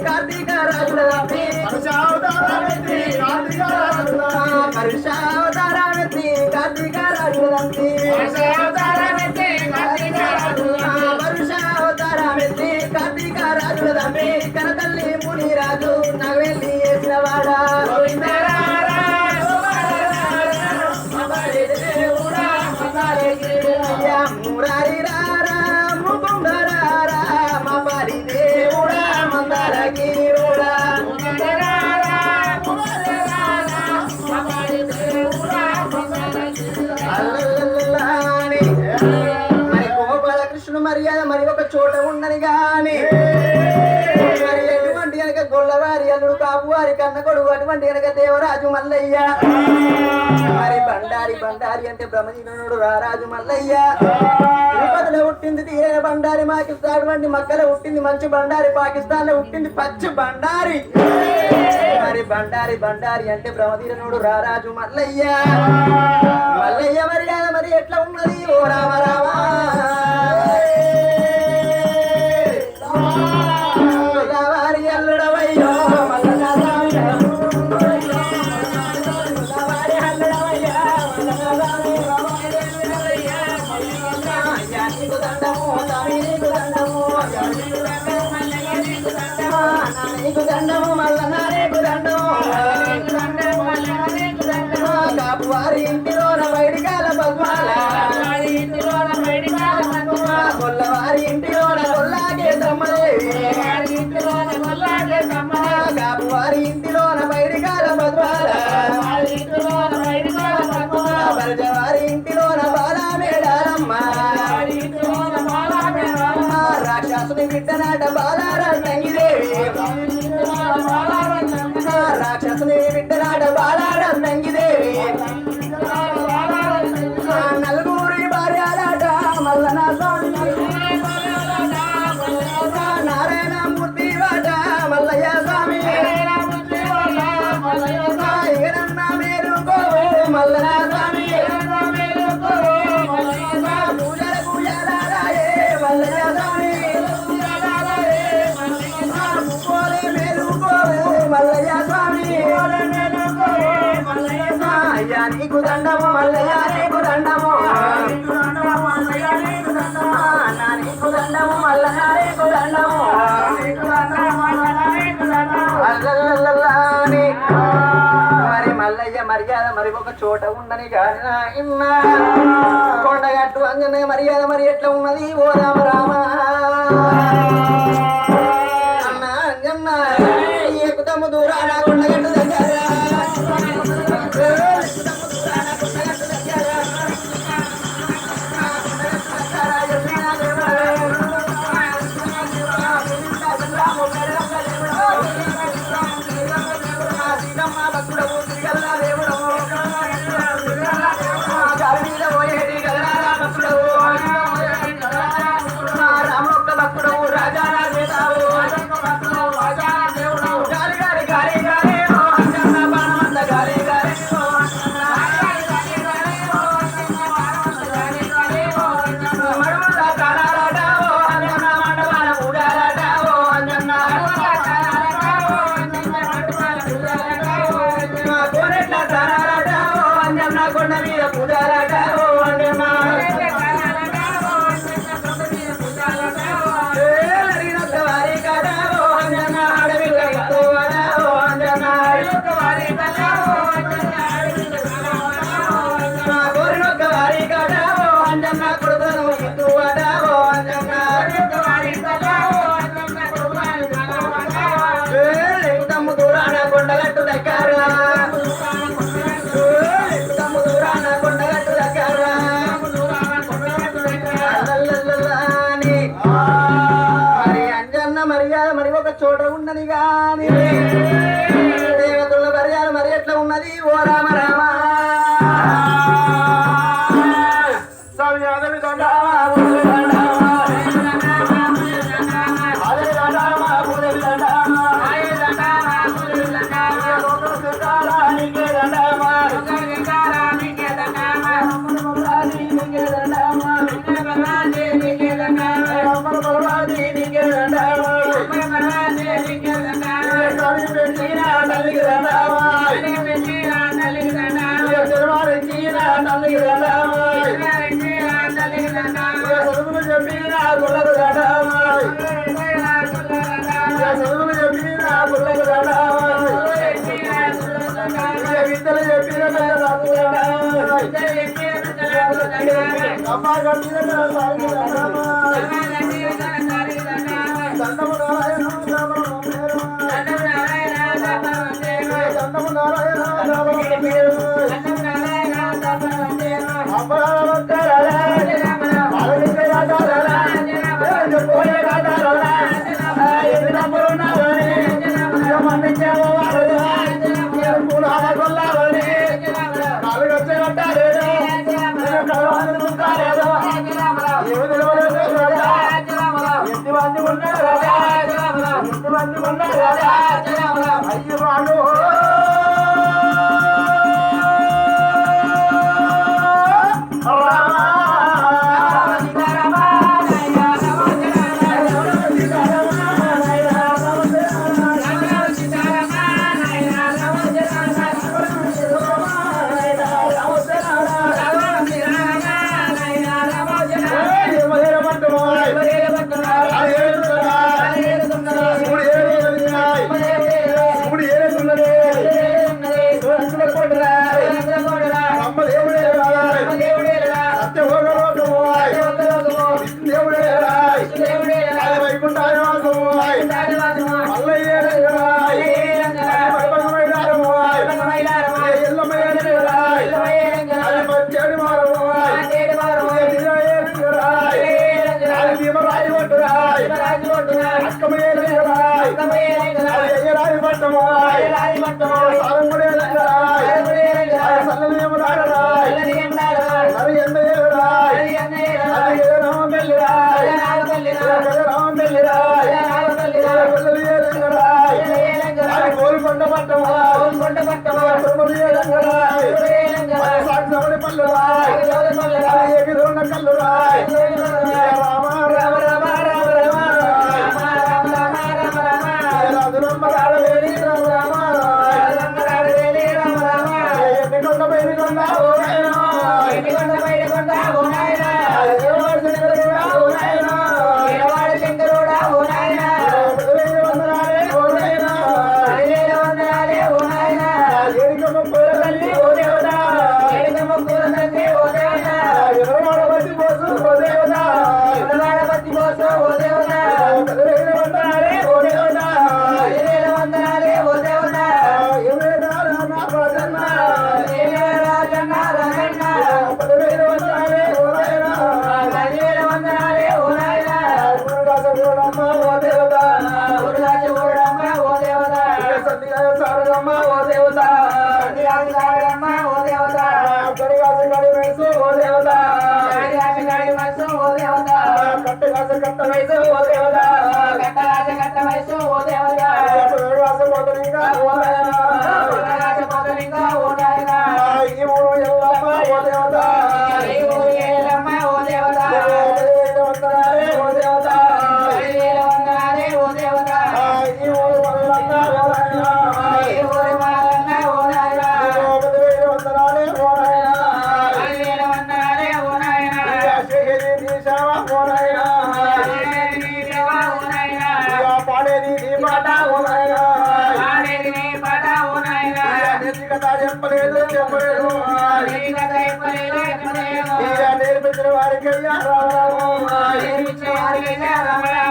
కార్తీక రాజుల పరుషావతారామెత్తి కార్తీక రాజులంతి పరుషావతారామెత్తి కార్తీక రాజులంతి కనతల్లి ముని రాజు నగవెల్లి వేసిన వాడా మురారి రారా ముకుందరారా మా పారి దేవుడా మందరకి మర్యాద మరి ఒక చోట ఉండని గాని మరి ఎటువంటి కనుక గొల్లవారి అల్లుడు కాపు వారి కన్న కొడుకు అటువంటి కనుక దేవరాజు మల్లయ్య మరి బండారి అంటే బ్రహ్మజీనుడు రారాజు మల్లయ్య తిరుపతిలో పుట్టింది తీరైన బండారి పాకిస్తాన్ వంటి మక్కలో పుట్టింది మంచి బండారి పాకిస్తాన్ లో పుట్టింది పచ్చి బండారి మరి బండారి అంటే బ్రహ్మజీనుడు రారాజు మల్లయ్య మర్యాద మరి ఎట్లా ఉన్నది ఓ రామ రామా వారి ఇంటిలోన బయటికాల పద్మాల కొల్లవారి ఇంటిలోన కొల్లాగే దమ్మదేవి వారి ఇంటిలోన బయటికాల పద్మాల వారి ఇంటిలోన బాలా మేడారమ్మ రాక్షసుని బిడ్డనాట బాలారంగిదేవి రాక్షసుని బిడ్డనాట బాలారంగిదేవి నలుగురి భార్యలాట మల్లన స్వామి నారాయణమూర్తి వాట మల్లయ్య స్వామి ఇగనన్న మేరుకో మల్లన స్వామి పూజలకు యాలారాయే మల్లయ్య స్వామి మల్లయ్య స్వామి అయ్యా నీకు దండము మల్లయ్య నీకు దండము నీకు దండము మల్లయ్య నీకు దండము మరి మల్లయ్య మర్యాద మరి ఒక చోట ఉండని గాని నాయన కొండగట్టు అంజనే మర్యాద మరి ఎట్లా ఉన్నది ఓ రామ రామ అన్న అంజన్న ఎక్కుతము దూరాన కొండగట్టు దగ్గర చోట ఉన్నది గాని దేవతల మర్యాద మరి ఎట్లా ఉన్నది ఓ రామ రామ తల్లికి దండమాయ్ చదువులు చెప్పి నా గుళ్ళకు దండమాయ్ చదువులు చెప్పి నా గుళ్ళకు దండమాయ్ విద్యలు చెప్పిన అమ్మ గట్టి దండము నారాయణ దండము నారాయణ అయ్యో వాళ్ళు నేర్పించిన వారికి రామ రామ